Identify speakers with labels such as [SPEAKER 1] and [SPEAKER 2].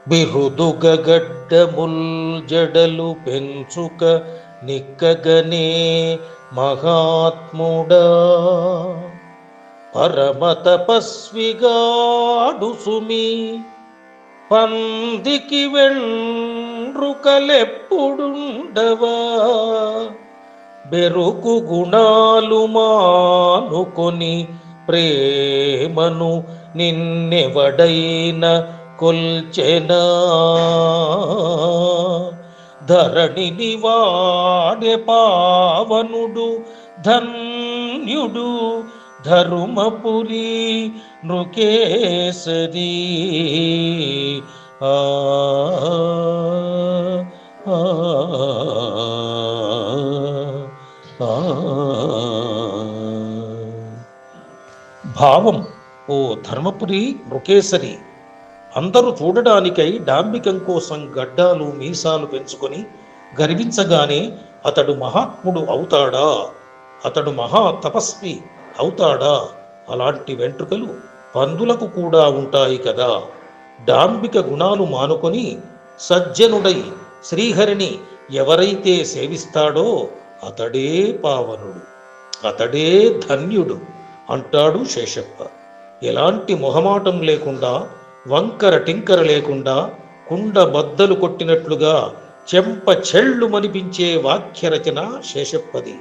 [SPEAKER 1] బిరుదుగడ్డముల్ జడలు పెంచుక నిక్కగనే మహాత్ముడా పరమ తపస్విగాడు సుమి పందికి వెండ్రుకలెప్పుడుండవా బెరుకు గుణాలు మానుకొని ప్రేమను నిన్నెవడైన కొల్చెనా ధరణిని వాడే పావనుడు ధన్యుడు ధరుమపురి నృకేసరి భావం: ఓ ధర్మపురి నృకేసరి, అందరూ చూడడానికై డాంబికం కోసం గడ్డాలు మీసాలు పెంచుకొని గర్వించగానే అతడు మహాత్ముడు అవుతాడా? అతడు మహా తపస్వి అవుతాడా? అలాంటి వెంట్రుకలు పందులకు కూడా ఉంటాయి కదా. డాంబిక గుణాలు మానుకొని సజ్జనుడై శ్రీహరిని ఎవరైతే సేవిస్తాడో అతడే పావనుడు, అతడే ధన్యుడు అంటాడు శేషప్ప. ఎలాంటి మొహమాటం లేకుండా, వంకర టింకర లేకుండా, కుండ బద్దలు కొట్టినట్లుగా చెంప చెళ్ళు మనిపించే వాక్యరచన శేషప్పది.